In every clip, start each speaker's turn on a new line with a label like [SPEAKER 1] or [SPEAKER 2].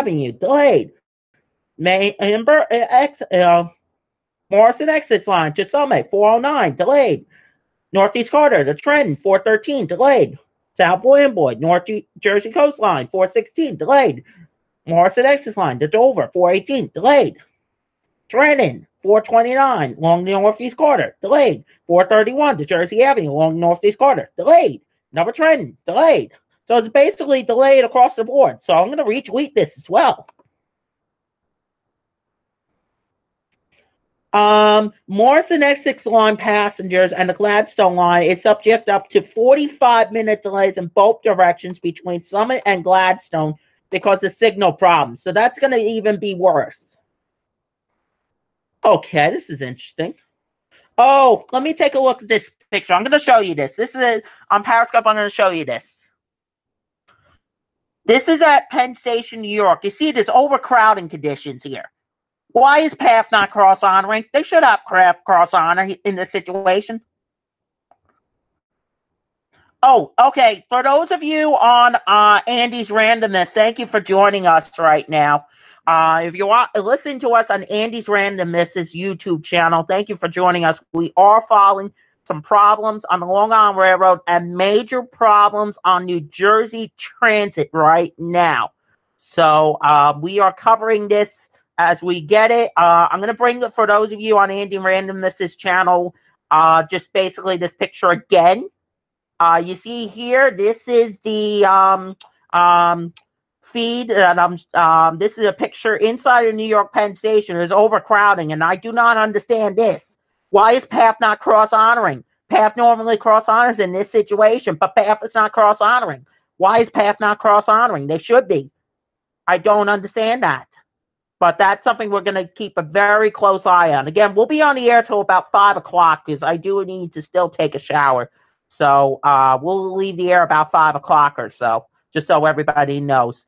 [SPEAKER 1] Avenue, delayed. Morrison exit line to Summit, 409, delayed. Northeast Corridor to Trenton, 413, delayed. South Amboy, North Jersey Coastline, 416, delayed. Morrison exit line to Dover, 418, delayed. Trenton, 429, along the Northeast Corridor, delayed. 431 to Jersey Avenue, along the Northeast Corridor, delayed. Number Trenton, delayed. So it's basically delayed across the board. So I'm going to retweet this as well. Morrison X6 line passengers and the Gladstone line is subject up to 45-minute delays in both directions between Summit and Gladstone because of signal problems. So that's going to even be worse. Okay, this is interesting. Oh, let me take a look at this picture. I'm going to show you this. This is on Periscope. I'm going to show you this. This is at Penn Station, New York. You see, there's overcrowding conditions here. Why is PATH not cross-honoring? They should have cross-honor in this situation. Oh, okay. For those of you on Andy's Randomness, thank you for joining us right now. If you want to listen to us on Andy's Randomness' YouTube channel, thank you for joining us. We are following some problems on the Long Island Railroad and major problems on New Jersey Transit right now. So we are covering this as we get it. I'm going to bring it for those of you on Andy Randomness' channel, just basically this picture again. You see here, this is the feed that this is a picture inside of New York Penn Station. There's overcrowding, and I do not understand this. Why is PATH not cross-honoring? PATH normally cross-honors in this situation, but PATH is not cross-honoring. Why is PATH not cross-honoring? They should be. I don't understand that. But that's something we're going to keep a very close eye on. Again, we'll be on the air till about 5 o'clock because I do need to still take a shower. So we'll leave the air about 5 o'clock or so, just so everybody knows.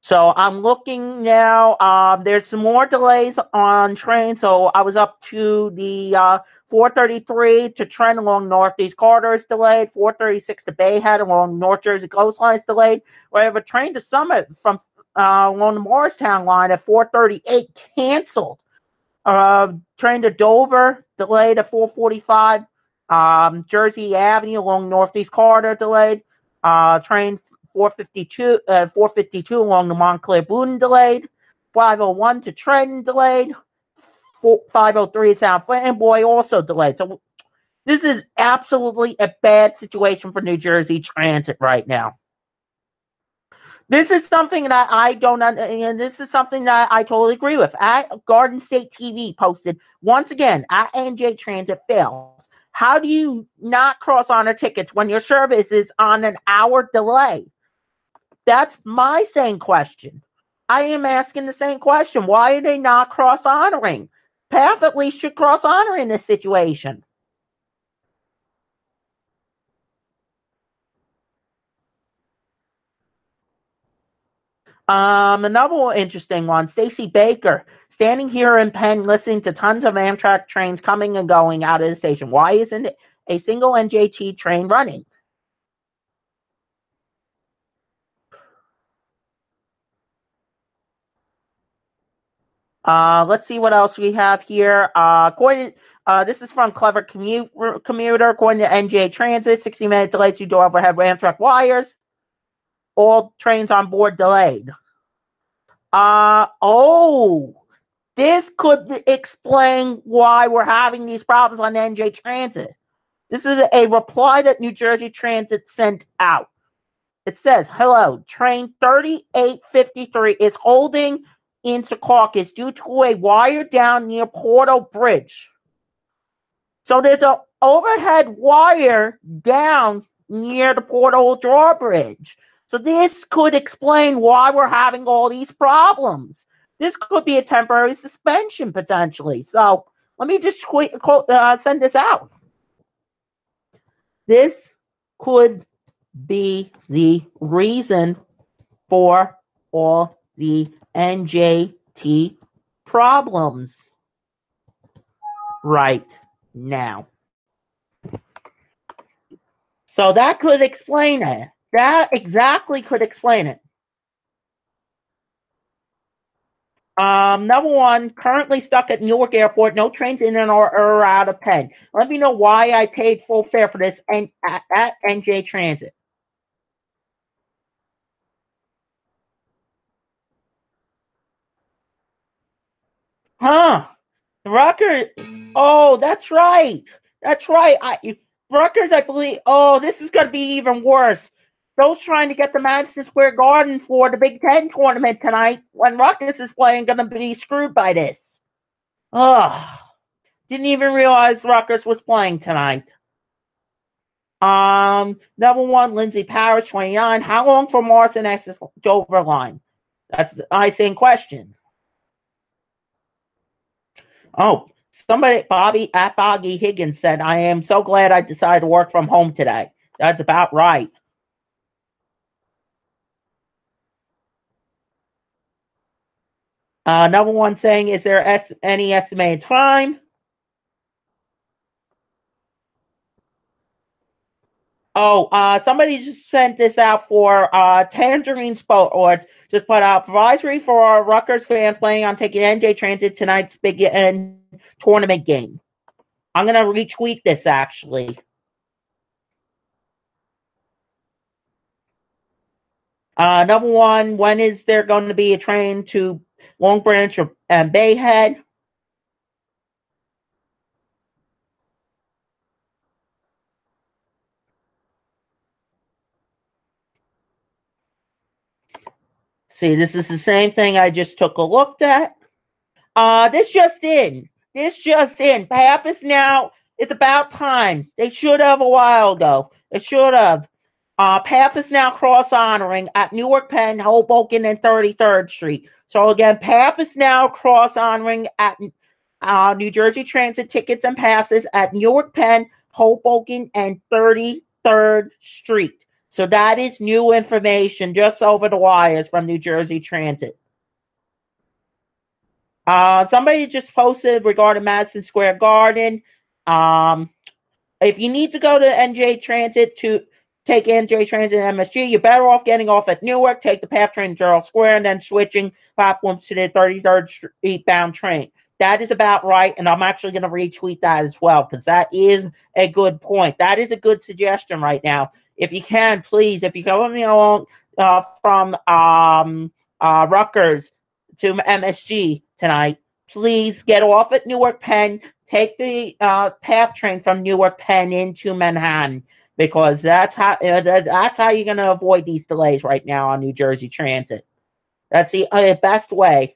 [SPEAKER 1] So I'm looking now. There's some more delays on trains. So I was up to the 433 to Trenton along Northeast Corridor is delayed. 436 to Bayhead along North Jersey Coastline is delayed. We have a train to Summit from along the Morristown line at 438 canceled. Train to Dover delayed at 445. Jersey Avenue along Northeast Corridor delayed. Train 452 along the Montclair Boone delayed. 501 to Trenton delayed. 503 South Amboy also delayed. So this is absolutely a bad situation for New Jersey Transit right now. This is something that I don't, and this is something that I totally agree with. At Garden State TV posted once again at NJ Transit fails. How do you not cross-honor tickets when your service is on an hour delay? That's my same question. I am asking the same question. Why are they not cross-honoring? PATH at least should cross-honor in this situation. Another interesting one, Stacy Baker, standing here in Penn listening to tons of Amtrak trains coming and going out of the station. Why isn't a single NJT train running? Let's see what else we have here. This is from Clever Commuter. According to NJ Transit, 60-minute delay to door overhead Amtrak wires. All trains on board delayed. This could explain why we're having these problems on NJ Transit. This is a reply that New Jersey Transit sent out. It says, hello, train 3853 is holding in Secaucus due to a wire down near Porto Bridge. So there's an overhead wire down near the Porto drawbridge. So this could explain why we're having all these problems. This could be a temporary suspension potentially. So let me just send this out. This could be the reason for all the NJT problems right now. So that could explain it. That exactly could explain it. Number one, currently stuck at Newark Airport, no trains in or out of Penn. Let me know why I paid full fare for this and at NJ Transit. Huh? Rutgers. Oh, that's right. That's right. Rutgers, I believe. Oh, this is going to be even worse. Those trying to get the Madison Square Garden for the Big Ten tournament tonight when Rutgers is playing going to be screwed by this. Ugh. Didn't even realize Rutgers was playing tonight. Number one, Lindsay Powers, 29. How long for Morrison X's Dover line? That's the icing question. Oh, somebody, Bobby Higgins said, I am so glad I decided to work from home today. That's about right. Number one saying, is there any estimated time? Oh, somebody just sent this out for Tangerine Sports. Just put out advisory for our Rutgers fans planning on taking NJ Transit tonight's Big End tournament game. I'm gonna retweet this actually. Number one, when is there going to be a train to Long Branch and Bayhead? See, this is the same thing I just took a look at. This just in. This just in. Half is now. It's about time. They should have a while ago. They should have. PATH is now cross honoring at Newark Penn, Hoboken, and 33rd Street. So again, PATH is now cross honoring at New Jersey Transit tickets and passes at Newark Penn, Hoboken, and 33rd Street. So that is new information just over the wires from New Jersey Transit. Somebody just posted regarding Madison Square Garden. Um, if you need to go to NJ Transit to take NJ Transit and MSG, you're better off getting off at Newark, take the PATH train to Gerald Square, and then switching platforms to the 33rd Street bound train. That is about right, and I'm actually going to retweet that as well because that is a good point. That is a good suggestion right now. If you can, please, if you're going along from Rutgers to MSG tonight, please get off at Newark Penn, take the PATH train from Newark Penn into Manhattan because that's how you're going to avoid these delays right now on New Jersey Transit. That's the best way.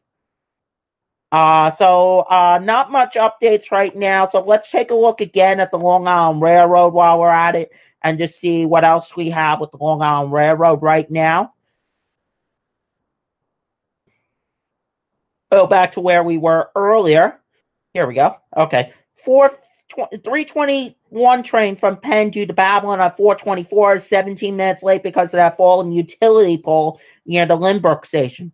[SPEAKER 1] Not much updates right now. So let's take a look again at the Long Island Railroad while we're at it and just see what else we have with the Long Island Railroad right now. Go back to where we were earlier. Here we go. Okay. 321 train from Penn due to Babylon at 424 is 17 minutes late because of that fallen utility pole near the Lynbrook station.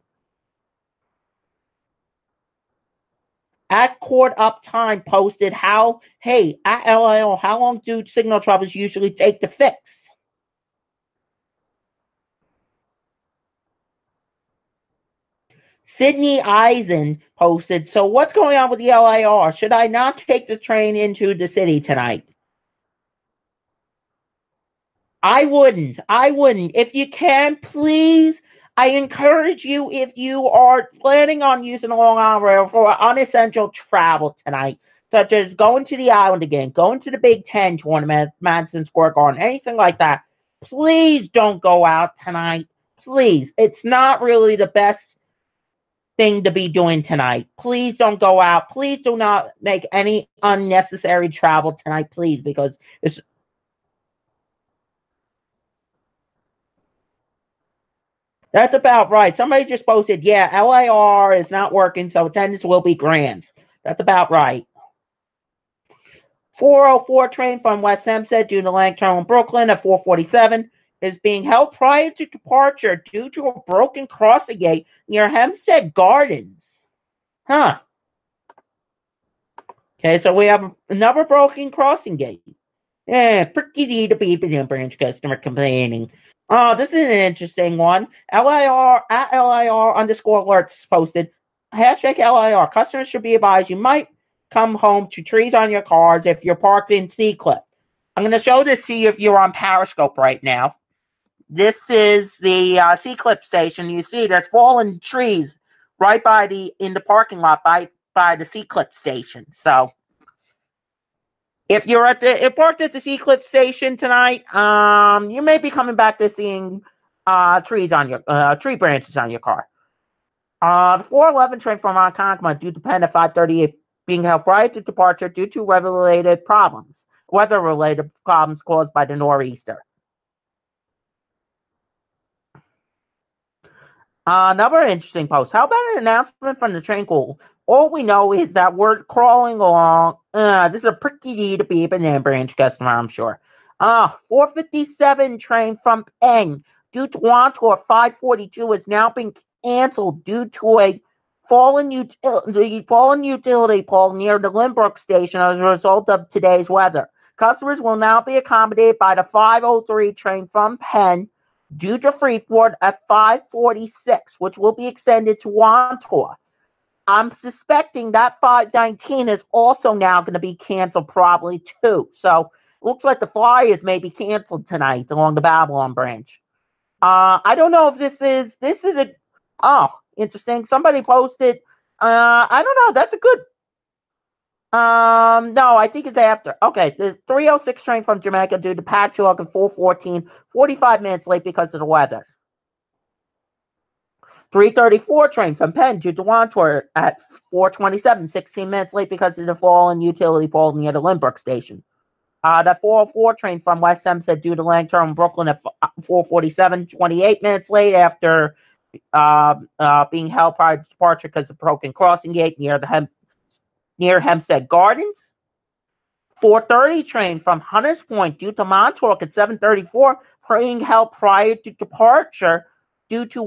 [SPEAKER 1] At Court Uptime posted at LIO, how long do signal troubles usually take to fix? Sydney Eisen posted, so what's going on with the LIR? Should I not take the train into the city tonight? I wouldn't. I wouldn't. If you can, please, I encourage you, if you are planning on using the Long Island Rail for unessential travel tonight, such as going to the island again, going to the Big Ten tournament, Madison Square Garden, anything like that, please don't go out tonight. Please. It's not really the best thing to be doing tonight. Please don't go out. Please do not make any unnecessary travel tonight, please, because it's that's about right. Somebody just posted, yeah, LIR is not working, so attendance will be grand. That's about right. 404 train from West Hempstead due to Langturn, Brooklyn at 447 is being held prior to departure due to a broken crossing gate near Hempstead Gardens. Huh. Okay, so we have another broken crossing gate. Yeah, pretty to be branch customer complaining. Oh, this is an interesting one. LIR at LIR underscore alerts posted. Hashtag LIR. Customers should be advised you might come home to trees on your cars if you're parked in C-Clip. I'm going to show this to you if you're on Periscope right now. This is the C-Clip station. You see there's fallen trees right in the parking lot by the C-Clip station. So if you're parked at the C-Clip station tonight, you may be coming back to seeing trees on your tree branches on your car. The 411 train from Ronkonkoma due to Penn at 5:38 being held prior to departure due to weather-related problems caused by the Noreaster. Another interesting post. How about an announcement from the train crew? All we know is that we're crawling along. This is a pretty to be a banana branch customer, I'm sure. 457 train from Penn due to Wantor 542 is now being canceled due to a fallen utility pole near the Lynbrook station as a result of today's weather. Customers will now be accommodated by the 503 train from Penn due to Freeport at 546, which will be extended to Wantor. I'm suspecting that 519 is also now going to be canceled probably too. So it looks like the Flyers may be canceled tonight along the Babylon branch. I don't know if this is interesting. Somebody posted, I don't know. That's a good, no, I think it's after. Okay, the 306 train from Jamaica due to patchwork at 414, 45 minutes late because of the weather. 334 train from Penn to Wantor at 427, 16 minutes late because of the fallen utility pole near the Lynbrook station. The 404 train from West Hempstead due to Langturn, Brooklyn at 447, 28 minutes late after being held prior to departure because of broken crossing gate near Hempstead Gardens. 430 train from Hunters Point due to Montauk at 734 being held prior to departure due to the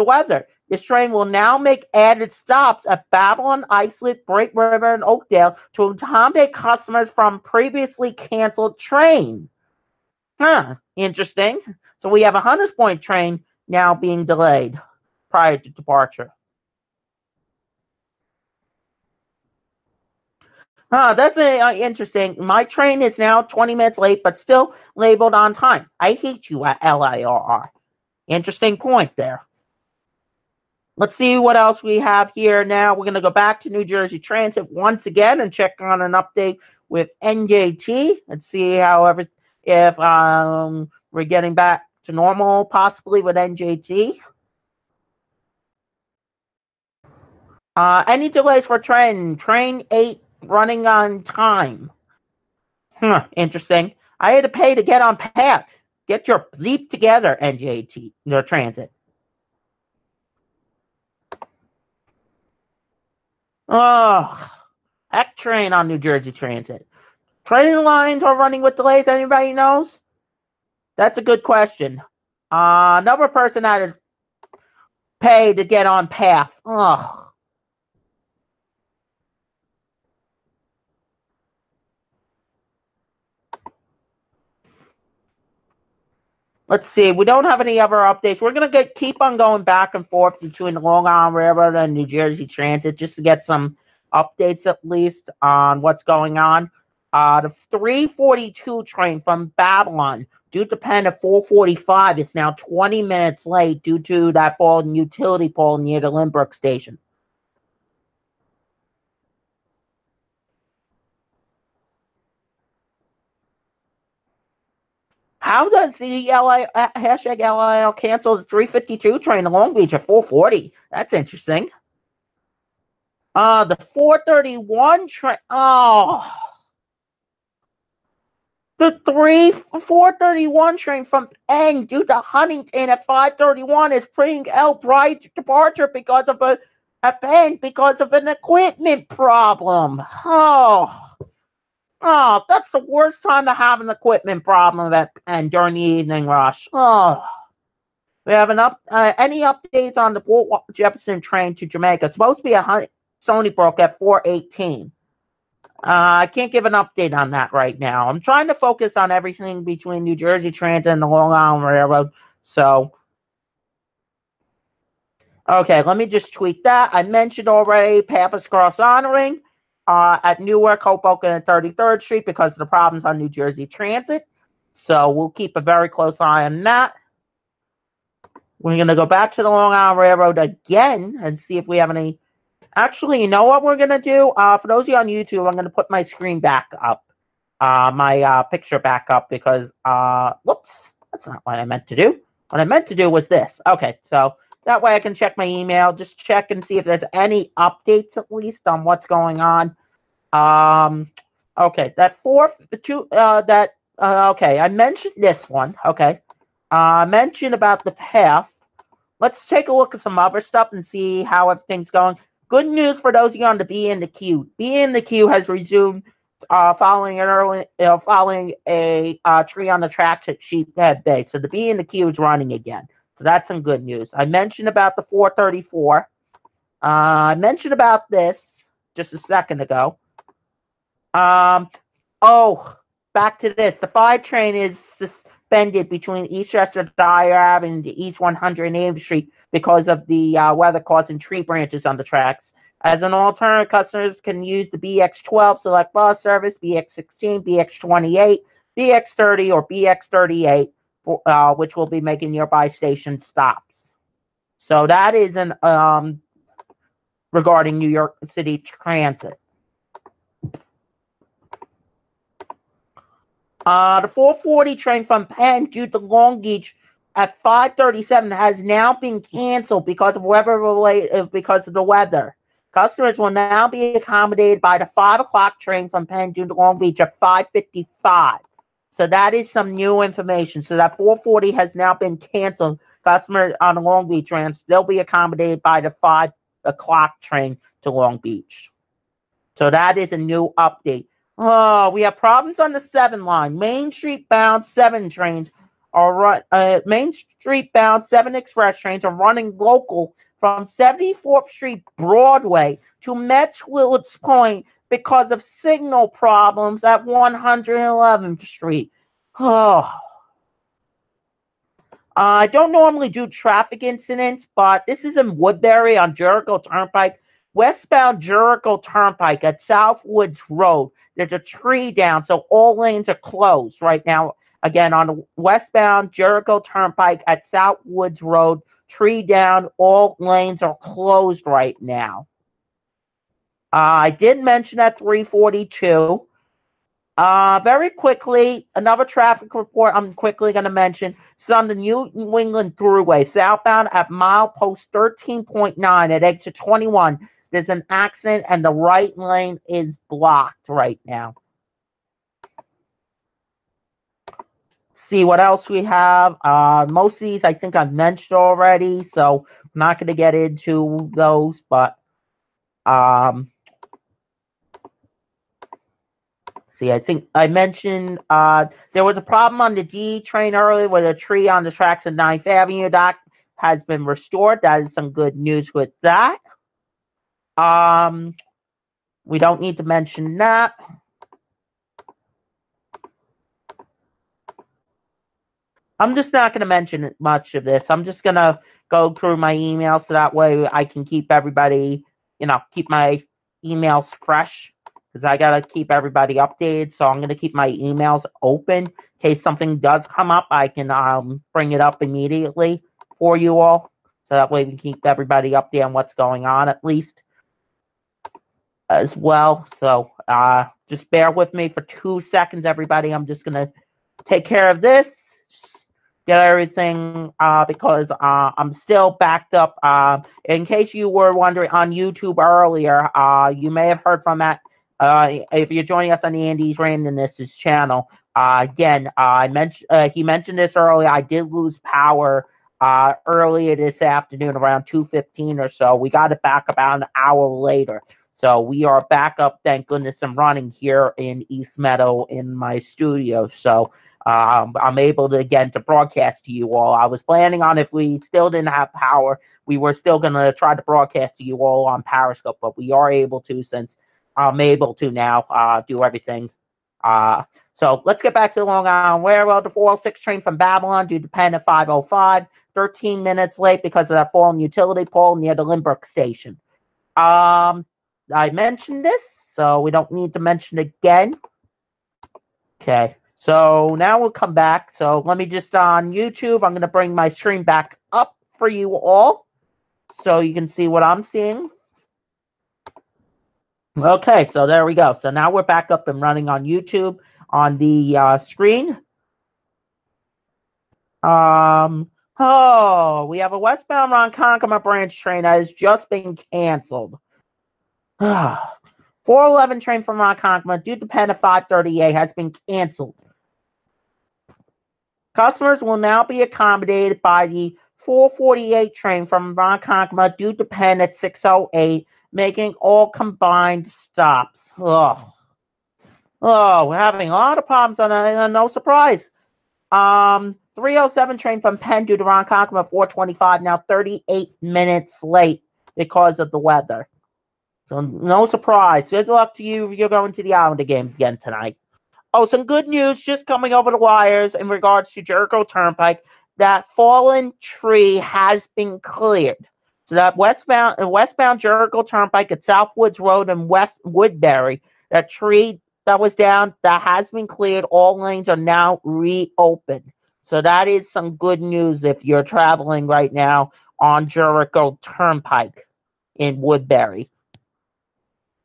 [SPEAKER 1] weather. This train will now make added stops at Babylon, Islip, Bright River, and Oakdale to accommodate customers from previously canceled train. Interesting. So we have a Hunters Point train now being delayed prior to departure. That's interesting. My train is now 20 minutes late, but still labeled on time. I hate you at LIRR. Interesting point there. Let's see what else we have here now. We're going to go back to New Jersey Transit once again and check on an update with NJT. Let's see if we're getting back to normal, possibly with NJT. Any delays for Train 8 running on time? Interesting. I had to pay to get on path. Get your bleep together, NJT, Transit. Oh, heck train on New Jersey Transit. Train lines are running with delays. Anybody knows? That's a good question. Another person had to pay to get on path. Ugh. Let's see. We don't have any other updates. We're gonna keep on going back and forth between the Long Island Railroad and New Jersey Transit just to get some updates at least on what's going on. The 342 train from Babylon due to Penn at 4:45 is now 20 minutes late due to that fallen utility pole near the Lynbrook station. How does the hashtag LIL cancel the 352 train to Long Beach at 4:40? That's interesting. The 431 train. Oh, the 431 train from Penn due to Huntington at 5:31 is putting out bright departure because of Penn because of an equipment problem. Oh, that's the worst time to have an equipment problem and during the evening rush. Oh, we have any updates on the Port Jefferson train to Jamaica? It's supposed to be a Stony Brook at 4:18. I can't give an update on that right now. I'm trying to focus on everything between New Jersey Transit and the Long Island Railroad. So, okay, let me just tweak that. I mentioned already Pappas Cross honoring at Newark, Hoboken, and 33rd Street because of the problems on New Jersey Transit. So we'll keep a very close eye on that. We're going to go back to the Long Island Railroad again and see if we have any. Actually, you know what we're going to do? For those of you on YouTube, I'm going to put my screen back up. My picture back up because, whoops, that's not what I meant to do. What I meant to do was this. Okay, so that way I can check my email, just check and see if there's any updates at least on what's going on. Okay, okay, I mentioned this one. Okay, I mentioned about the path. Let's take a look at some other stuff and see how everything's going. Good news for those of you on the B in the queue. B in the queue has resumed following a tree on the tracks at Sheephead Bay. So the B in the queue is running again. So that's some good news. I mentioned about the 434. I mentioned about this just a second ago. Back to this. The 5 train is suspended between East Chester Dyer Avenue and East 108th Street because of the weather causing tree branches on the tracks. As an alternative, customers can use the BX12 select bus service, BX16, BX28, BX30, or BX38, which will be making nearby station stops. So that is regarding New York City Transit. The 440 train from Penn due to Long Beach at 5:37 has now been canceled because of the weather. Customers will now be accommodated by the 5 o'clock train from Penn due to Long Beach at 5:55. So that is some new information. So that 440 has now been canceled. Customers on the Long Beach train still be accommodated by the 5 o'clock train to Long Beach. So that is a new update. Oh, we have problems on the 7 line. Main Street bound 7 trains are Main Street bound 7 express trains are running local from 74th Street Broadway to Metzwillet's Point because of signal problems at 111th Street. Oh. I don't normally do traffic incidents, but this is in Woodbury on Jericho Turnpike. Westbound Jericho Turnpike at Southwoods Road. There's a tree down, so all lanes are closed right now. Again, on the westbound Jericho Turnpike at Southwoods Road, tree down, all lanes are closed right now. I did mention at 342. Very quickly, another traffic report I'm quickly going to mention. It's on the New England Thruway, southbound at milepost 13.9 at exit 21. There's an accident and the right lane is blocked right now. See what else we have. Most of these I think I've mentioned already, so I'm not going to get into those, but see, I think I mentioned there was a problem on the D train earlier with a tree on the tracks of 9th Avenue. That has been restored. That is some good news with that. We don't need to mention that. I'm just not going to mention much of this. I'm just going to go through my emails so that way I can keep everybody, keep my emails fresh. Because I got to keep everybody updated. So I'm going to keep my emails open. In case something does come up, I can bring it up immediately for you all. So that way we can keep everybody updated on what's going on at least as well. So just bear with me for 2 seconds, everybody. I'm just going to take care of this. Just get everything because I'm still backed up. In case you were wondering on YouTube earlier, you may have heard from that. If you're joining us on the Andy's Randomness channel, again, he mentioned this earlier. I did lose power earlier this afternoon around 2:15 or so. We got it back about an hour later. So we are back up, thank goodness, and running here in East Meadow in my studio. So I'm able to, again, to broadcast to you all. I was planning on, if we still didn't have power, we were still going to try to broadcast to you all on Periscope, but we are able to since I'm able to now do everything. So let's get back to the Long Island Railroad. The 406 train from Babylon due to Penn at 5:05. 13 minutes late because of that fallen utility pole near the Lindbergh station. I mentioned this, so we don't need to mention it again. Okay, so now we'll come back. So let me just on YouTube, I'm going to bring my screen back up for you all so you can see what I'm seeing. Okay, so there we go. So now we're back up and running on YouTube on the screen. Oh, we have a westbound Ronkonkoma branch train that has just been canceled. 411 train from Ronkonkoma due to Penn at 5:38 has been canceled. Customers will now be accommodated by the 448 train from Ronkonkoma due to Penn at 6:08, making all combined stops. Oh, we're having a lot of problems on no surprise. 307 train from Penn due to Ronkonkoma 4:25, now 38 minutes late because of the weather. So no surprise. Good luck to you if you're going to the Islander game again tonight. Oh, some good news just coming over the wires in regards to Jericho Turnpike. That fallen tree has been cleared. So that westbound Jericho Turnpike at Southwoods Road and West Woodbury, that tree that was down, that has been cleared. All lanes are now reopened. So that is some good news if you're traveling right now on Jericho Turnpike in Woodbury.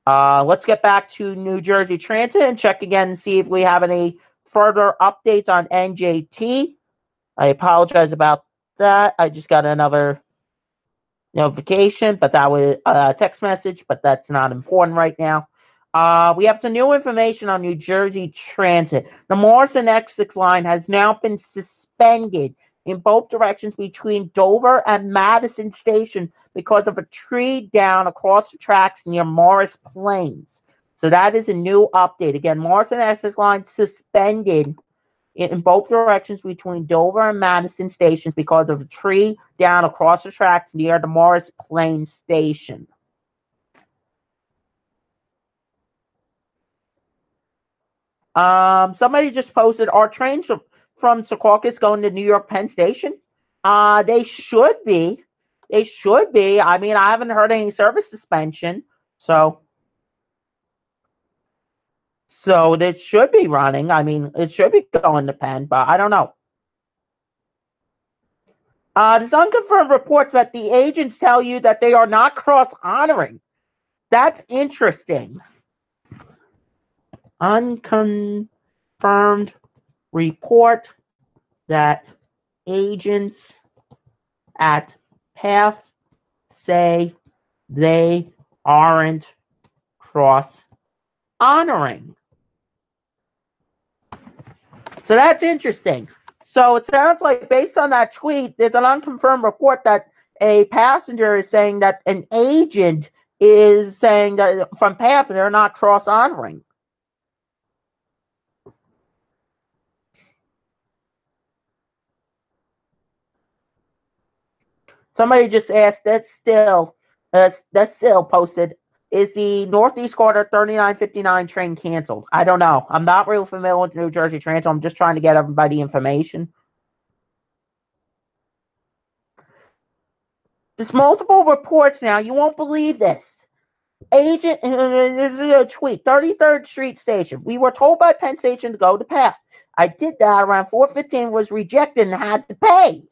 [SPEAKER 1] Let's get back to New Jersey Transit and check again and see if we have any further updates on NJT. I apologize about that. I just got another notification, but that was a text message, but that's not important right now. We have some new information on New Jersey Transit. The Morrison X6 line has now been suspended in both directions between Dover and Madison Station because of a tree down across the tracks near Morris Plains. So that is a new update. Again, Morrison X6 line suspended in both directions between Dover and Madison stations because of a tree down across the tracks near the Morris Plains station. Somebody just posted, are trains from Secaucus going to New York Penn Station? They should be. They should be. I mean, I haven't heard any service suspension, so it should be running. I mean, it should be going to Penn, but I don't know. There's unconfirmed reports that the agents tell you that they are not cross-honoring. That's interesting. Unconfirmed report that agents at PATH say they aren't cross-honoring. So that's interesting. So it sounds like based on that tweet, there's an unconfirmed report that a passenger is saying that an agent is saying that from PATH they're not cross-honoring. Somebody just asked, that's still posted, is the Northeast Corridor 3959 train canceled? I don't know. I'm not real familiar with New Jersey Transit. I'm just trying to get everybody information. There's multiple reports now. You won't believe this. Agent, there's a tweet, 33rd Street Station. We were told by Penn Station to go to PATH. I did that around 4:15, was rejected and had to pay.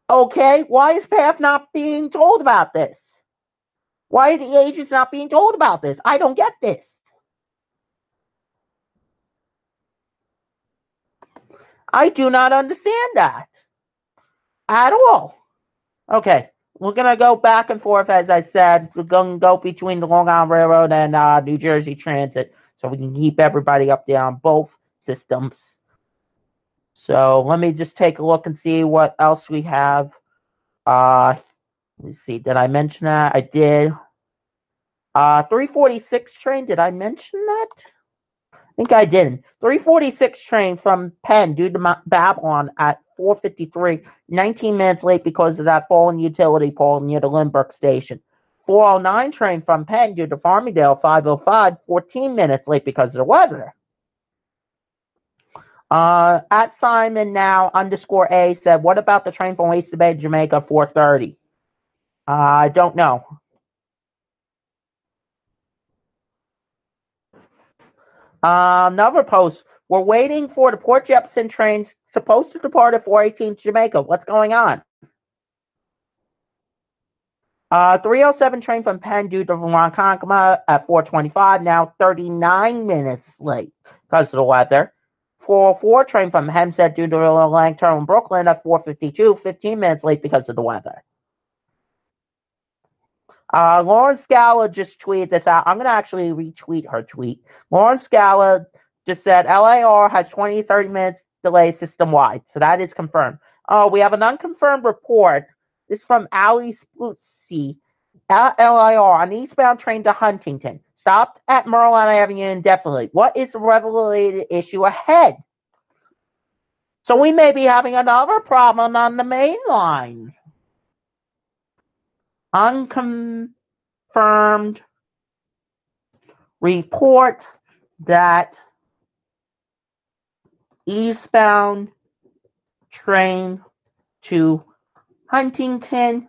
[SPEAKER 1] Okay, why is PATH not being told about this? Why are the agents not being told about this? I don't get this. I do not understand that at all. Okay, we're going to go back and forth, as I said. We're going to go between the Long Island Railroad and New Jersey Transit so we can keep everybody up there on both systems. So let me just take a look and see what else we have. Let's see, did I mention that? I did. 346 train, did I mention that? I think I didn't. 346 train from Penn due to Babylon at 4:53, 19 minutes late because of that fallen utility pole near the Lindbergh station. 409 train from Penn due to Farmingdale, 505, 14 minutes late because of the weather. At Simon now _A said, what about the train from Oyster Bay to Jamaica, 4:30? I don't know. Another post. We're waiting for the Port Jefferson trains supposed to depart at 4:18 to Jamaica. What's going on? 307 train from Penn due to Ronkonkoma at 4:25, now 39 minutes late because of the weather. 404 train from Hempstead due to Langturn in Brooklyn at 4:52, 15 minutes late because of the weather. Lauren Scala just tweeted this out. I'm going to actually retweet her tweet. Lauren Scala just said LIRR has 20-30 minutes delay system-wide. So that is confirmed. We have an unconfirmed report. This is from Ali Splutsy at LIRR on eastbound train to Huntington. Stopped at Merlin Avenue indefinitely. What is the related issue ahead? So we may be having another problem on the main line. Unconfirmed report that eastbound train to Huntington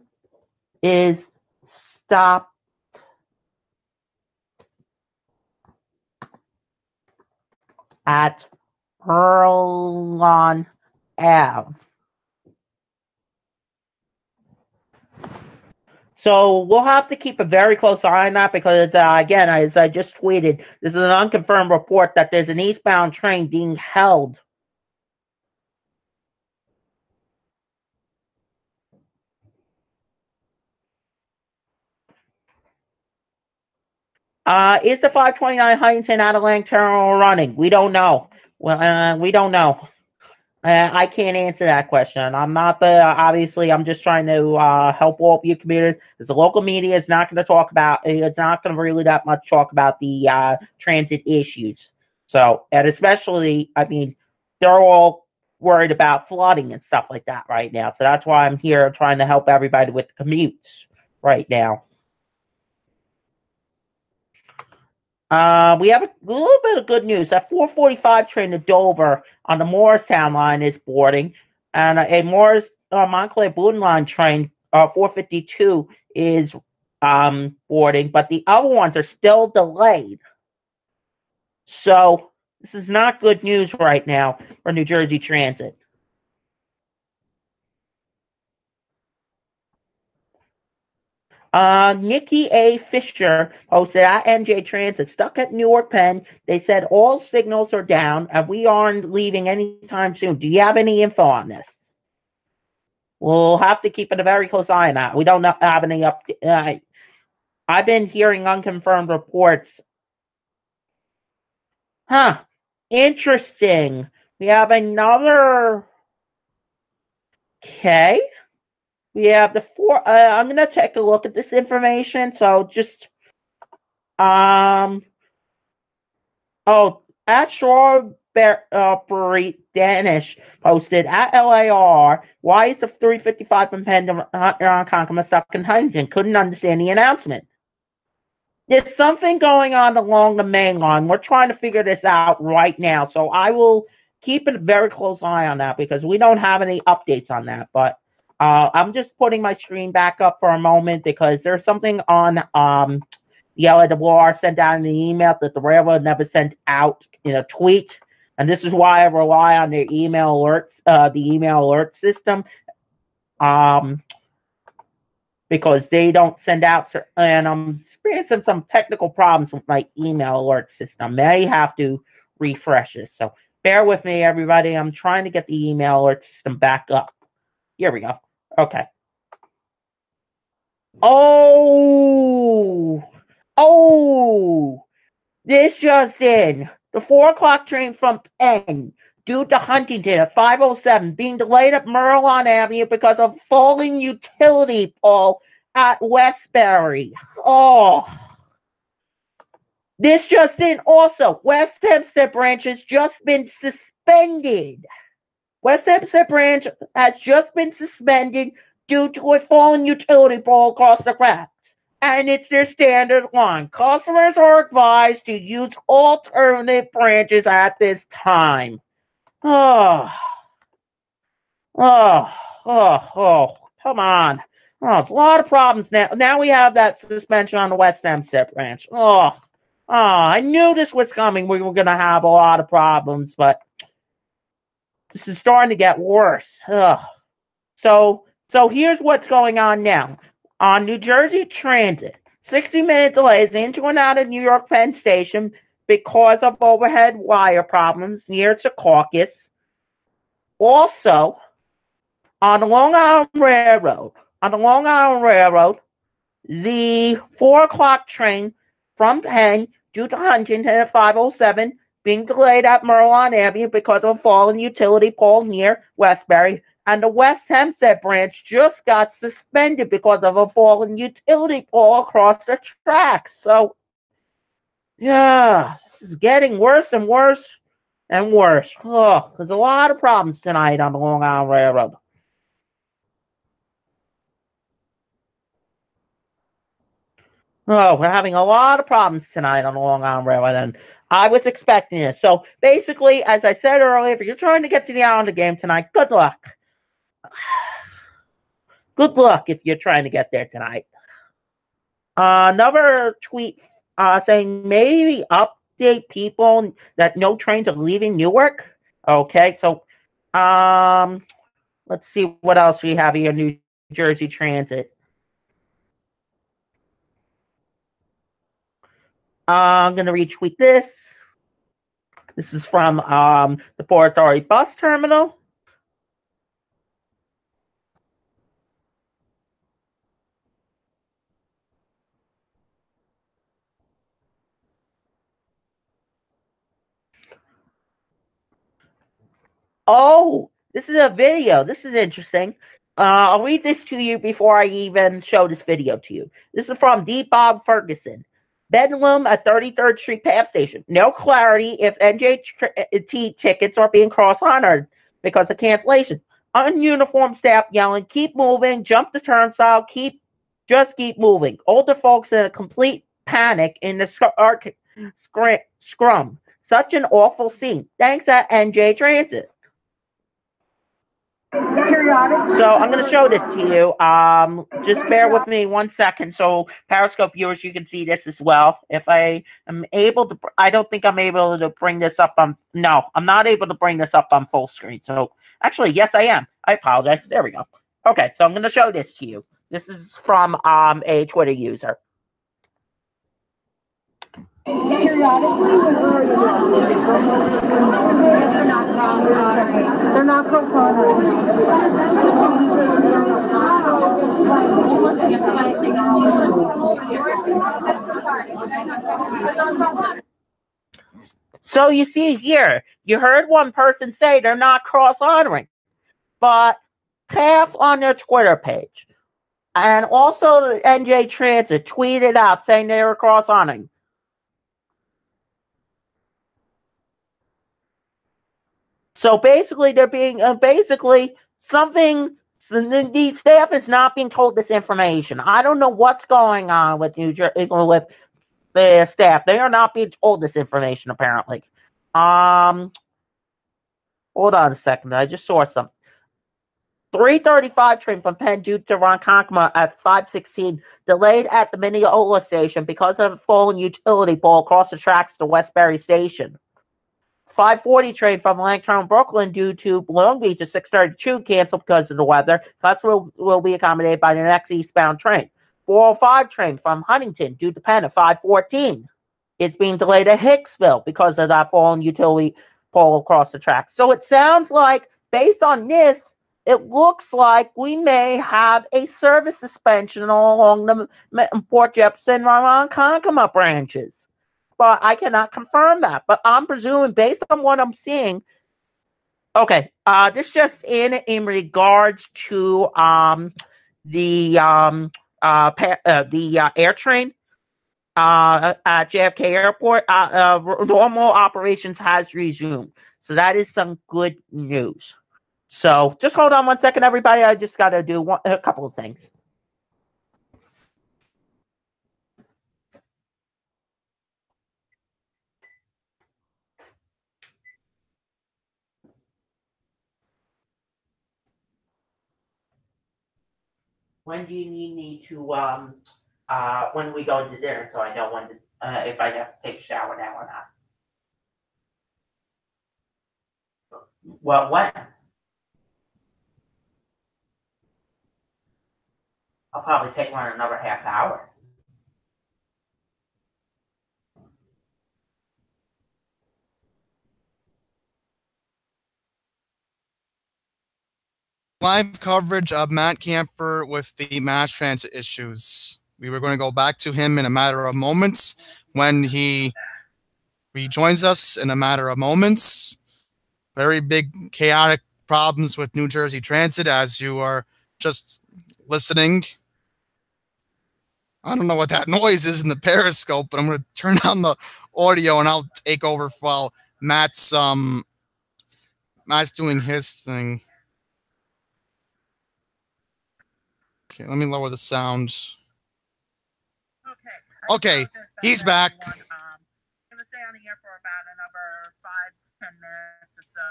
[SPEAKER 1] is stopped at Merlin Ave. So we'll have to keep a very close eye on that because, again, as I just tweeted, this is an unconfirmed report that there's an eastbound train being held. Is the 529 Huntington out of Lang Terminal running? We don't know. Well, we don't know. I can't answer that question. I'm not obviously, I'm just trying to help all of you commuters. Because the local media is not going to talk about, it's not going to really that much talk about the transit issues. So, and especially, I mean, they're all worried about flooding and stuff like that right now. So that's why I'm here trying to help everybody with the commutes right now. We have a little bit of good news. That 445 train to Dover on the Morristown line is boarding, and a Montclair Boone line train, 452, is boarding, but the other ones are still delayed. So this is not good news right now for New Jersey Transit. Nikki A. Fisher posted at NJ Transit, stuck at Newark Penn. They said all signals are down and we aren't leaving anytime soon. Do you have any info on this? We'll have to keep a very close eye on that. We don't have any I've been hearing unconfirmed reports. Interesting. We have another. Okay. We have the I'm going to take a look at this information. So just, at Strawberry Danish posted at LIRR, why is the 355 from Penn to Ronkonkoma stuck in Huntington? Couldn't understand the announcement. There's something going on along the main line. We're trying to figure this out right now. So I will keep a very close eye on that because we don't have any updates on that. But I'm just putting my screen back up for a moment because there's something on the LIRR sent out in an email that the railroad never sent out in a tweet. And this is why I rely on their email alerts, the email alert system. Because they don't send out, and I'm experiencing some technical problems with my email alert system. May have to refresh it. So bear with me, everybody. I'm trying to get the email alert system back up. Here we go. Okay. Oh, this just in. The 4 o'clock train from Penn due to Huntington at 5:07 being delayed at Merlin Avenue because of falling utility pole at Westbury. Oh. This just in also. West Hempstead branch has just been suspended. West Hempstead branch has just been suspended due to a fallen utility pole across the tracks. and it's their standard line. Customers are advised to use alternate branches at this time. Oh, oh, come on. Oh, it's a lot of problems now. Now we have that suspension on the West Hempstead branch. I knew this was coming. We were going to have a lot of problems, but this is starting to get worse. So here's what's going on now. On New Jersey Transit, 60-minute delays into and out of New York Penn Station because of overhead wire problems near Secaucus. Also, on the Long Island Railroad, the 4 o'clock train from Penn due to Huntington at 5:07 being delayed at Merlon Avenue because of a fallen utility pole near Westbury. And the West Hempstead branch just got suspended because of a fallen utility pole across the tracks. So, yeah, this is getting worse and worse and worse. There's a lot of problems tonight on the Long Island Railroad. We're having a lot of problems tonight on the Long Island Railroad, and I was expecting this. So, basically, as I said earlier, if you're trying to get to the Islander game tonight, good luck. Good luck if you're trying to get there tonight. Another tweet saying maybe update people that no trains are leaving Newark. Okay, so let's see what else we have here. New Jersey Transit. I'm going to retweet this. This is from the Port Authority bus terminal. Oh, this is a video. This is interesting. I'll read this to you before I even show this video to you. This is from D. Bob Ferguson. Bedlam at 33rd Street PATH Station. No clarity if NJT tickets are being cross-honored because of cancellation. Ununiformed staff yelling, keep moving, jump the turnstile, just keep moving. Older folks in a complete panic in the scrum. Such an awful scene. Thanks at NJ Transit. So I'm going to show this to you. Just bear with me 1 second. So Periscope viewers, you can see this as well. If I am able to, I don't think I'm able to bring this up on, no, I'm not able to bring this up on full screen. So actually, yes, I am. I apologize. There we go. Okay, so I'm going to show this to you. This is from a Twitter user. They're not So you see here, you heard one person say they're not cross-honoring, but PATH on their Twitter page and also NJ Transit tweeted out saying they were cross-honoring. So basically, they're being something. The staff is not being told this information. I don't know what's going on with with the staff. They are not being told this information apparently. Hold on a second. I just saw some. 3:35 train from Penn due to Ronkonkoma at 5:16 delayed at the Mineola station because of a fallen utility pole across the tracks to Westbury Station. 5:40 train from Langtown, Brooklyn due to Long Beach at 6:32 canceled because of the weather. Customer will be accommodated by the next eastbound train. 4:05 train from Huntington due to Penn at 5:14. It's being delayed at Hicksville because of that fallen utility pole across the track. So it sounds like, based on this, it looks like we may have a service suspension along the Port Jefferson and Ronkonkoma branches. But I cannot confirm that. But I'm presuming, based on what I'm seeing, okay, this just in regards to the air train at JFK Airport. Normal operations has resumed, so that is some good news. So just hold on 1 second, everybody. I just got to do a couple of things. When do you need me to when we go to dinner, so I know when to, if I have to take a shower now or not? Well, when? I'll probably take one in another half hour.
[SPEAKER 2] Live coverage of Matt Kamper with the mass transit issues. We were going to go back to him in a matter of moments when he rejoins us in a matter of moments. Very big chaotic problems with New Jersey Transit as you are just listening. I don't know what that noise is in the Periscope, but I'm going to turn on the audio and I'll take over while Matt's doing his thing. Okay, let me lower the sound. Okay, he's back.
[SPEAKER 1] I'm going to stay on here for about another 5-10 minutes or so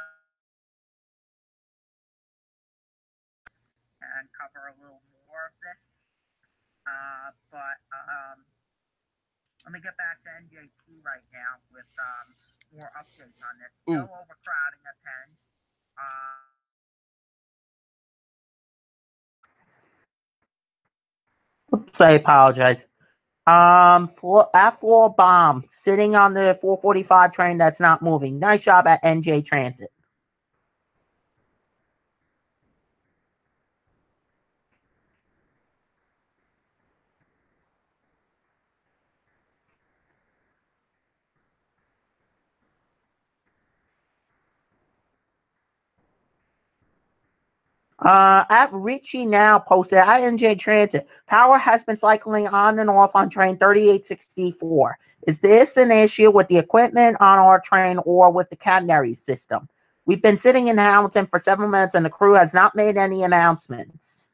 [SPEAKER 1] and cover a little more of this. But let me get back to NJ2 right now with more updates on this. Still overcrowding at Penn. Oops, I apologize. Floor bomb sitting on the 445 train that's not moving. Nice job at NJ Transit. At Richie now posted at NJ Transit, power has been cycling on and off on train 3864. Is this an issue with the equipment on our train or with the catenary system? We've been sitting in Hamilton for several minutes and the crew has not made any announcements.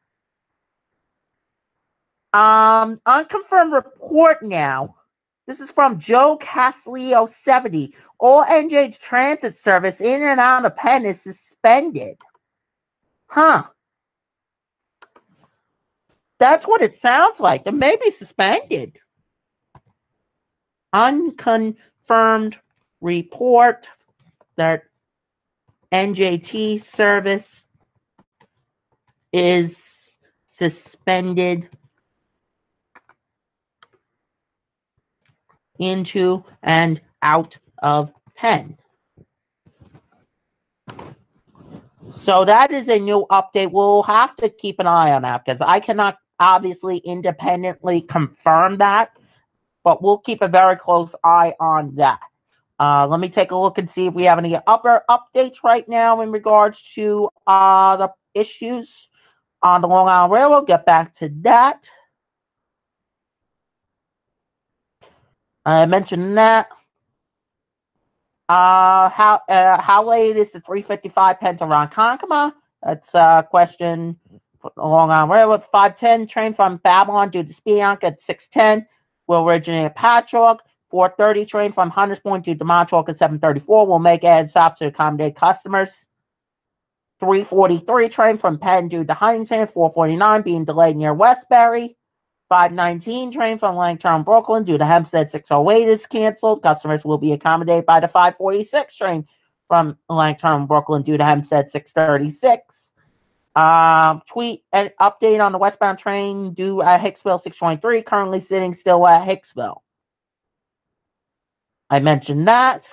[SPEAKER 1] Unconfirmed report now. This is from Joe Casleo 70. All NJ Transit service in and out of Penn is suspended. Huh. That's what it sounds like. It may be suspended. Unconfirmed report that NJT service is suspended into and out of Penn. So that is a new update. We'll have to keep an eye on that because I cannot obviously independently confirm that, but we'll keep a very close eye on that. Let me take a look and see if we have any other updates right now in regards to the issues on the Long Island Railroad. Get back to that. I mentioned that. How late is the 355 Penn to Ronkonkoma? That's a question for the Long Island Railroad. 510 train from Babylon due to Spionk at 610 will originate at Patchogue. 430 train from Hunters Point to Montauk at 734 will make add stops to accommodate customers. 343 train from Penn due to Huntington. 449 being delayed near Westbury. 519 train from Langtown, Brooklyn due to Hempstead 608 is canceled. Customers will be accommodated by the 546 train from Langtown, Brooklyn due to Hempstead 636. Tweet an update on the westbound train due at Hicksville 623, currently sitting still at Hicksville. I mentioned that.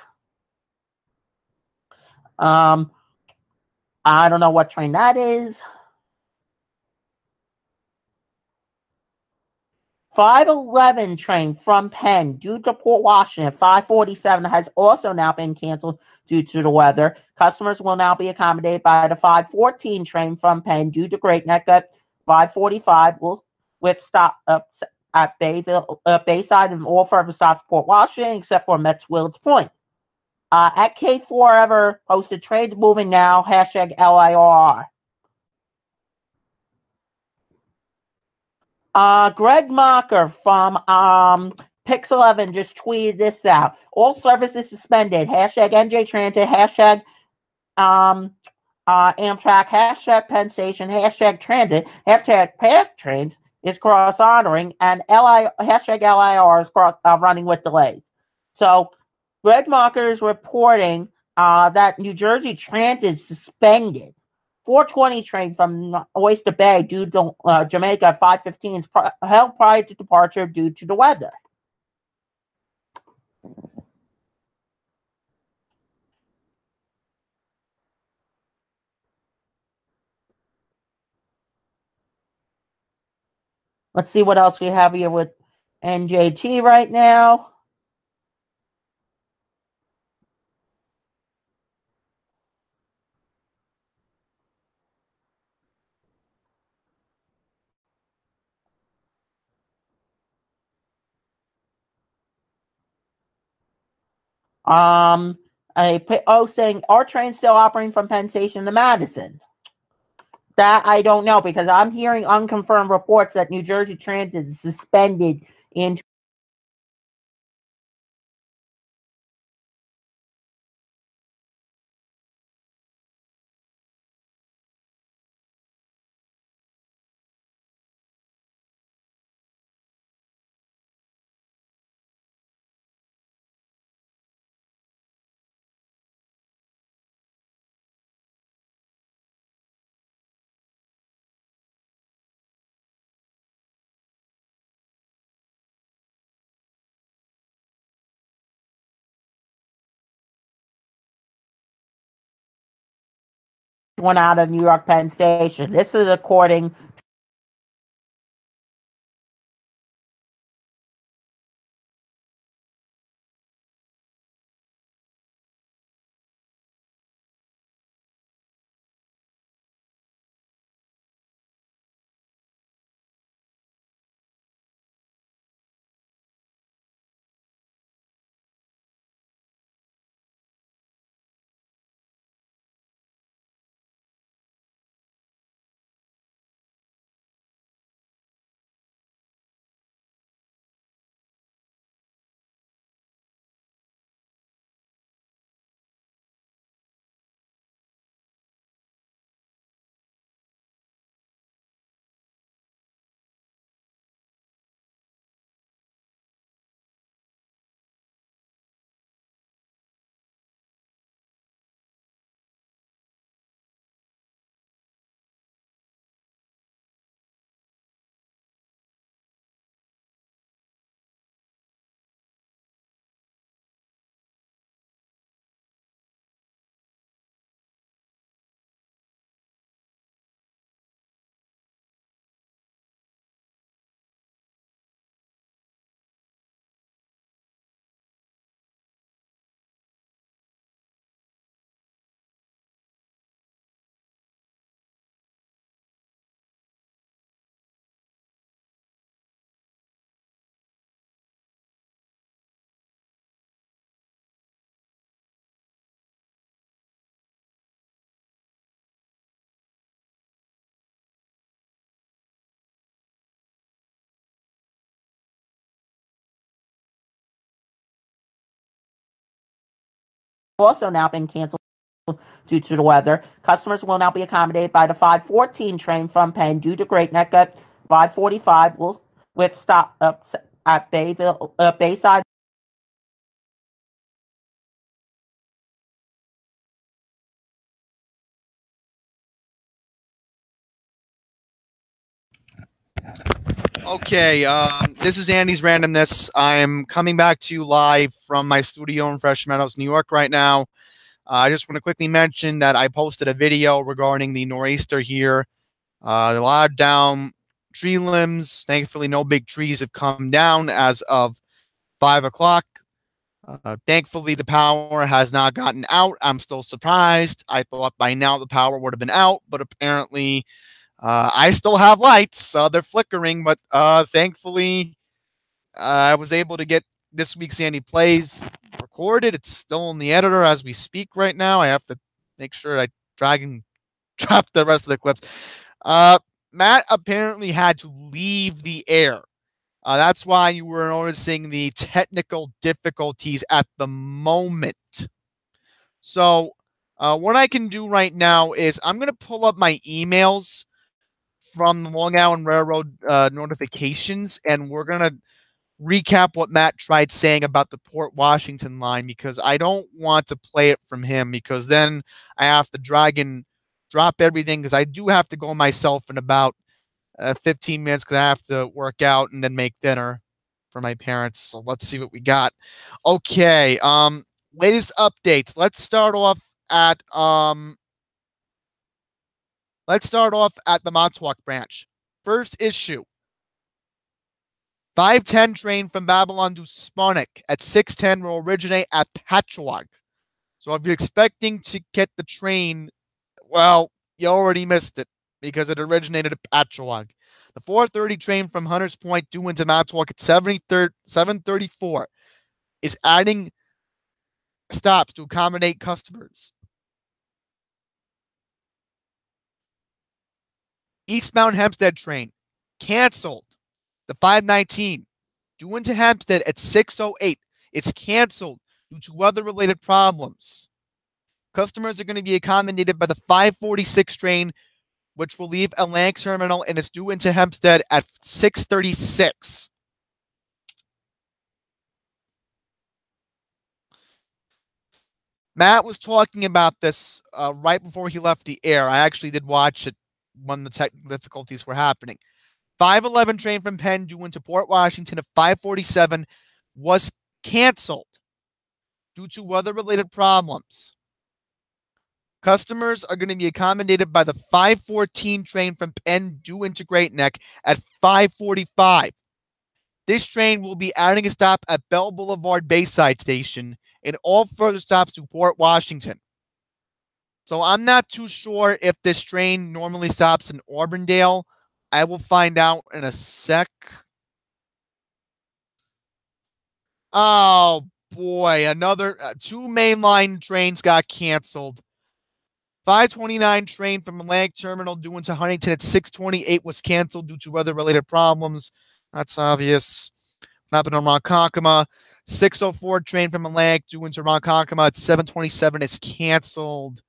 [SPEAKER 1] I don't know what train that is. 511 train from Penn due to Port Washington 547 has also now been canceled due to the weather. Customers will now be accommodated by the 514 train from Penn due to Great Neck at 545 with stop at Bayville, Bayside and all further stops to Port Washington except for Metz Willard's Point. At K4 Ever posted trains moving now, hashtag LIRR. Greg Mocker from Pix11 just tweeted this out. All services suspended. Hashtag NJ Transit. Hashtag Amtrak, hashtag Penn Station, hashtag transit, hashtag past trains is cross honoring, and hashtag LIR is running with delays. So, Red Marker is reporting that New Jersey Transit suspended 420 train from Oyster Bay due to Jamaica at 5:15 held prior to departure due to the weather. Let's see what else we have here with NJT right now. Saying our train's still operating from Penn Station to Madison. That I don't know, because I'm hearing unconfirmed reports that New Jersey Transit is suspended in one out of New York Penn Station. This is according also now been canceled due to the weather. Customers will now be accommodated by the 5:14 train from Penn due to Great Neck at 5:45 with stop at Bayside.
[SPEAKER 2] Okay, this is Andy's Randomness. I'm coming back to you live from my studio in Fresh Meadows, New York right now. I just want to quickly mention that I posted a video regarding the Noreaster here. A lot of down tree limbs. Thankfully, no big trees have come down as of 5 o'clock. Thankfully, the power has not gotten out. I'm still surprised. I thought by now the power would have been out, but apparently I still have lights. They're flickering, but thankfully I was able to get this week's Andy Plays recorded. It's still in the editor as we speak right now. I have to make sure I drag and drop the rest of the clips. Matt apparently had to leave the air. That's why you were noticing the technical difficulties at the moment. So What I can do right now is I'm going to pull up my emails from the Long Island Railroad notifications, and we're going to recap what Matt tried saying about the Port Washington line, because I don't want to play it from him, because then I have to drop everything, because I do have to go myself in about 15 minutes, because I have to work out and then make dinner for my parents. So let's see what we got. Okay, latest updates. Let's start off at the Montauk branch. First issue. 510 train from Babylon to Sparnik at 6:10 will originate at Patchogue. So if you're expecting to get the train, well, you already missed it, because it originated at Patchogue. The 4:30 train from Hunters Point due into Montauk at 7:34 is adding stops to accommodate customers. Eastbound Hempstead train canceled. The 519 due into Hempstead at 6:08. It's canceled due to weather-related problems. Customers are going to be accommodated by the 546 train, which will leave Atlantic Terminal and is due into Hempstead at 6:36. Matt was talking about this right before he left the air. I actually did watch it when the technical difficulties were happening. 511 train from Penn due into Port Washington at 5:47 was canceled due to weather-related problems. Customers are going to be accommodated by the 514 train from Penn due into Great Neck at 5:45. This train will be adding a stop at Bell Boulevard Bayside Station and all further stops to Port Washington. So I'm not too sure if this train normally stops in Auburndale. I will find out in a sec. Oh boy, another two mainline trains got canceled. 529 train from Atlantic Terminal due into Huntington at 6:28 was canceled due to weather-related problems. That's obvious. Happened on Ronkonkoma. 604 train from Atlantic due into Ronkonkoma at 7:27 is canceled.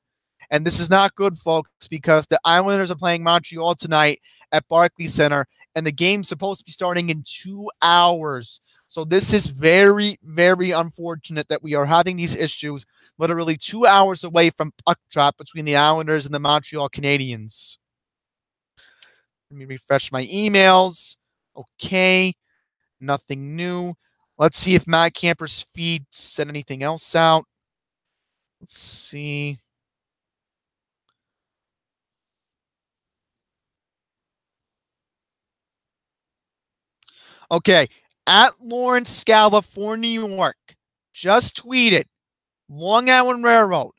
[SPEAKER 2] And this is not good, folks, because the Islanders are playing Montreal tonight at Barclays Center, and the game's supposed to be starting in 2 hours. So this is very, very unfortunate that we are having these issues literally 2 hours away from puck drop between the Islanders and the Montreal Canadiens. Let me refresh my emails. Okay, nothing new. Let's see if Matt Kamper's feed sent anything else out. Let's see. Okay, at Lawrence Scala for New York, just tweeted, Long Island Railroad,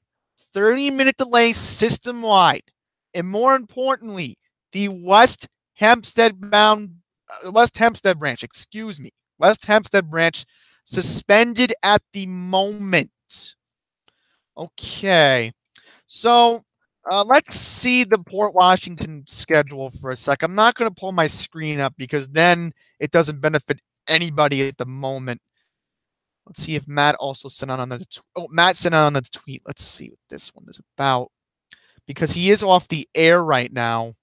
[SPEAKER 2] 30-minute delay system-wide. And more importantly, the West Hempstead branch, West Hempstead branch suspended at the moment. Okay, so let's see the Port Washington schedule for a sec. I'm not going to pull my screen up because then it doesn't benefit anybody at the moment. Let's see if Matt also sent out on the Matt sent out on the tweet. Let's see what this one is about, because he is off the air right now.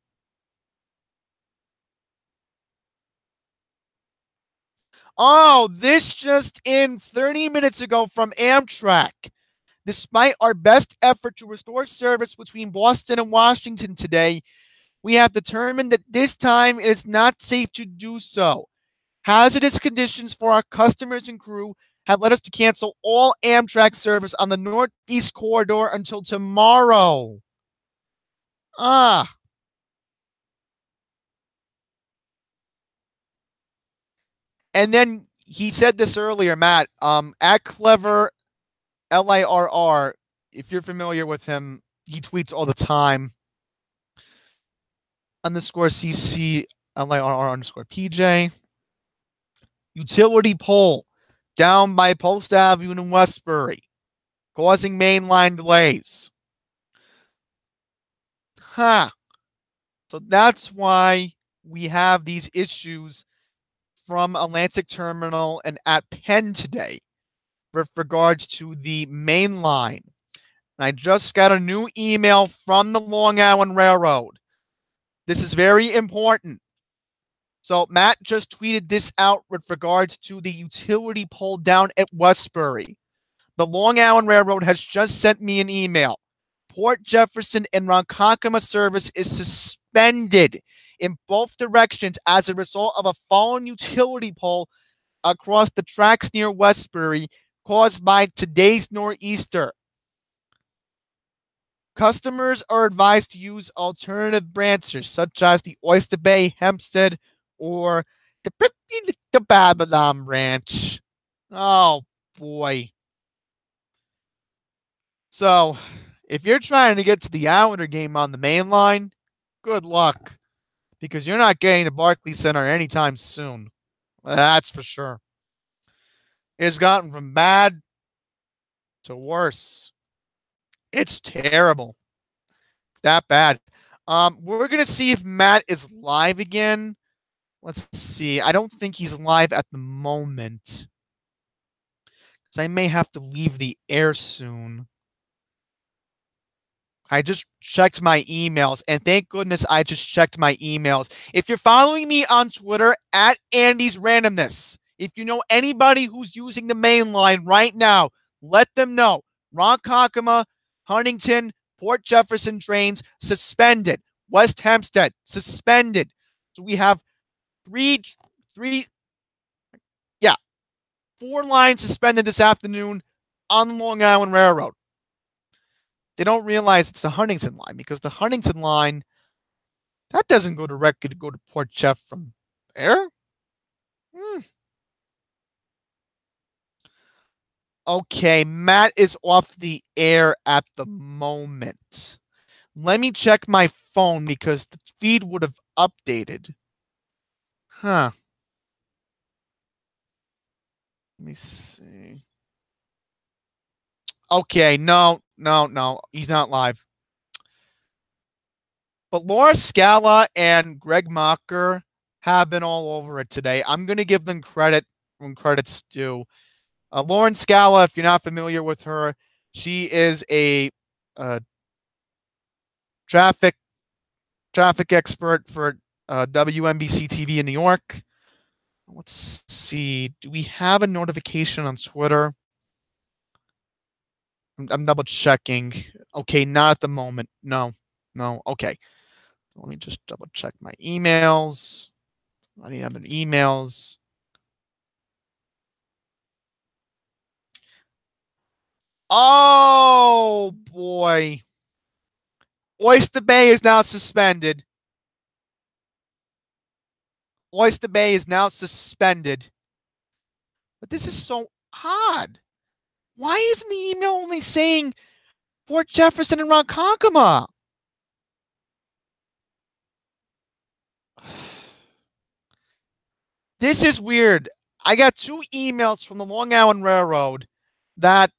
[SPEAKER 2] Oh, this just in 30 minutes ago from Amtrak. Despite our best effort to restore service between Boston and Washington today, we have determined that this time it is not safe to do so. Hazardous conditions for our customers and crew have led us to cancel all Amtrak service on the Northeast Corridor until tomorrow. And then he said this earlier, Matt, at Clever LIRR, if you're familiar with him, he tweets all the time. _CC LIRR _PJ. Utility pole down by Post Avenue in Westbury, causing mainline delays. So that's why we have these issues from Atlantic Terminal and at Penn today with regards to the main line. I just got a new email from the Long Island Railroad. This is very important. So Matt just tweeted this out with regards to the utility pole down at Westbury. The Long Island Railroad has just sent me an email. Port Jefferson and Ronkonkoma service is suspended in both directions as a result of a fallen utility pole across the tracks near Westbury caused by today's nor'easter. Customers are advised to use alternative branches such as the Oyster Bay, Hempstead, or the Babylon branch. Oh boy. So, if you're trying to get to the Islander game on the main line, good luck, because you're not getting to Barclays Center anytime soon. That's for sure. It's gotten from bad to worse. It's terrible. It's that bad. We're gonna see if Matt is live again. Let's see. I don't think he's live at the moment, because I may have to leave the air soon. I just checked my emails, and thank goodness I just checked my emails. If you're following me on Twitter at Andy's Randomness, if you know anybody who's using the main line right now, let them know. Ronkonkoma, Huntington, Port Jefferson trains suspended. West Hempstead suspended. So we have four lines suspended this afternoon on the Long Island Railroad. They don't realize it's the Huntington line, because the Huntington line, that doesn't go directly to go to Port Jeff from there. Okay, Matt is off the air at the moment. Let me check my phone, because the feed would have updated. Huh. Let me see. Okay, no. He's not live. But Laura Scala and Greg Mocker have been all over it today. I'm going to give them credit when credit's due. Lauren Scala, if you're not familiar with her, she is a traffic expert for WNBC TV in New York. Let's see. Do we have a notification on Twitter? I'm double checking. Okay, not at the moment. No. Okay. Let me just double check my emails. I need other emails. Oh boy. Oyster Bay is now suspended. Oyster Bay is now suspended. But this is so odd. Why isn't the email only saying Port Jefferson and Ronkonkoma? This is weird. I got two emails from the Long Island Railroad that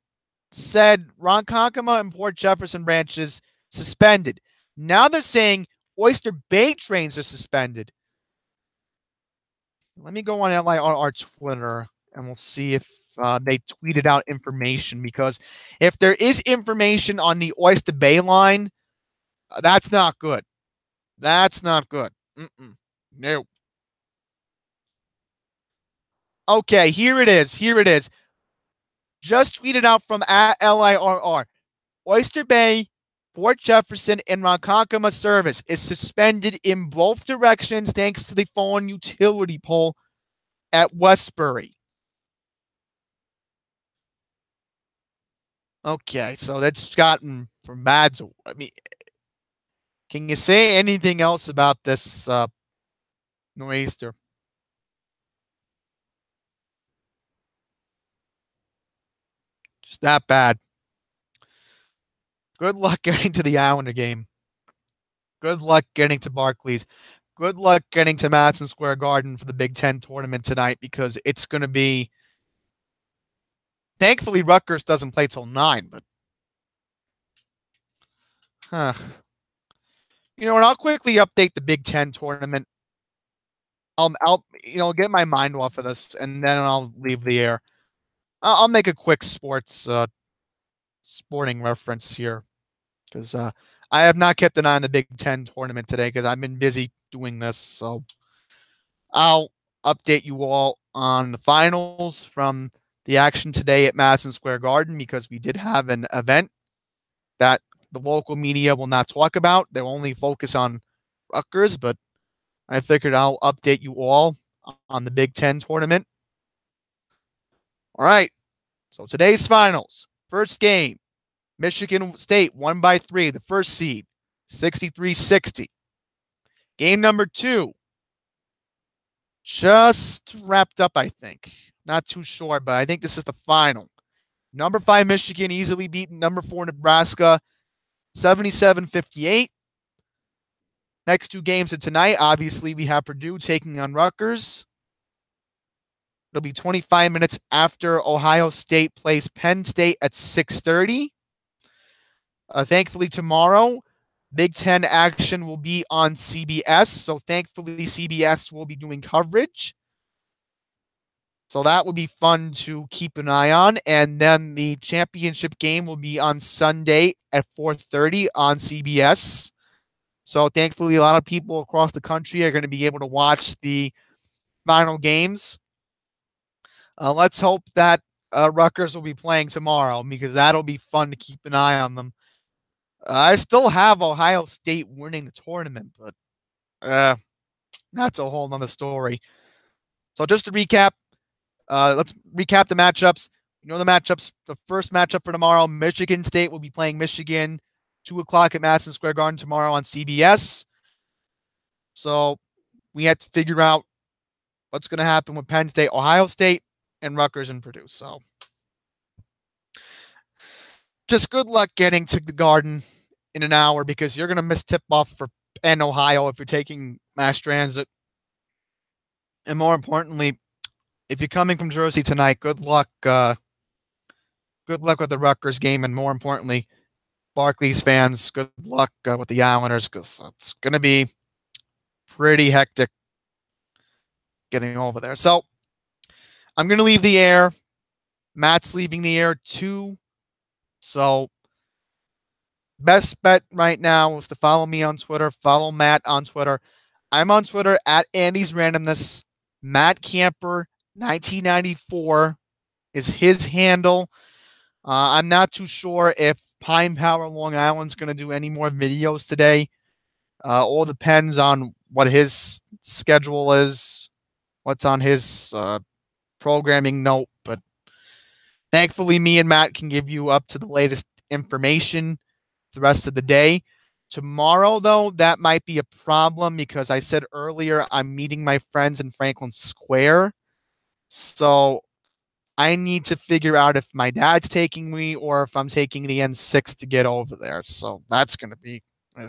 [SPEAKER 2] said Ronkonkoma and Port Jefferson branches suspended. Now they're saying Oyster Bay trains are suspended. Let me go on LIRR Twitter, and we'll see if they tweeted out information, because if there is information on the Oyster Bay line, that's not good. That's not good. No. Okay, here it is. Just tweeted out from at LIRR. Oyster Bay, Port Jefferson, and Ronkonkoma service is suspended in both directions thanks to the fallen utility pole at Westbury. Okay, so that's gotten from bad to, I mean, can you say anything else about this Noreaster? Just that bad. Good luck getting to the Islander game. Good luck getting to Barclays. Good luck getting to Madison Square Garden for the Big Ten tournament tonight, because it's going to be. Thankfully, Rutgers doesn't play till 9, but. You know what? I'll quickly update the Big Ten tournament. I'll get my mind off of this, and then I'll leave the air. I'll make a quick sports sporting reference here because I have not kept an eye on the Big Ten tournament today because I've been busy doing this. So I'll update you all on the finals from the action today at Madison Square Garden because we did have an event that the local media will not talk about. They'll only focus on Rutgers, but I figured I'll update you all on the Big Ten tournament. All right. So today's finals. First game, Michigan State won by 3, the first seed, 63-60. Game number 2, just wrapped up, I think. Not too sure, but I think this is the final. Number 5 Michigan easily beaten number 4 Nebraska, 77-58. Next 2 games of tonight, obviously we have Purdue taking on Rutgers. It'll be 25 minutes after Ohio State plays Penn State at 6:30. Thankfully, tomorrow, Big Ten action will be on CBS. So thankfully, CBS will be doing coverage. So that will be fun to keep an eye on. And then the championship game will be on Sunday at 4:30 on CBS. So thankfully, a lot of people across the country are going to be able to watch the final games. Let's hope that Rutgers will be playing tomorrow because that'll be fun to keep an eye on them. I still have Ohio State winning the tournament, but that's a whole nother story. So just to recap, let's recap the matchups. You know the matchups. The first matchup for tomorrow, Michigan State will be playing Michigan, 2 o'clock at Madison Square Garden tomorrow on CBS. So we had to figure out what's going to happen with Penn State, Ohio State, and Rutgers and Purdue. So just good luck getting to the Garden in an hour because you're going to miss tip-off for Penn, Ohio if you're taking mass transit. And more importantly, if you're coming from Jersey tonight, good luck. Good luck with the Rutgers game, and more importantly, Barclays fans, good luck with the Islanders because it's going to be pretty hectic getting over there. So I'm going to leave the air. Matt's leaving the air too. So best bet right now is to follow me on Twitter. Follow Matt on Twitter. I'm on Twitter at Andy's Randomness. Matt Kamper 1994 is his handle. I'm not too sure if Pine Power Long Island's going to do any more videos today. All depends on what his schedule is, what's on his programming note. But thankfully, me and Matt can give you up to the latest information the rest of the day. Tomorrow, though, that might be a problem because I said earlier I'm meeting my friends in Franklin Square. So I need to figure out if my dad's taking me or if I'm taking the N6 to get over there. So that's going to be... All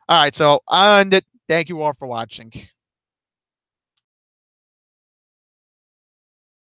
[SPEAKER 2] right, so I'll end it. Thank you all for watching.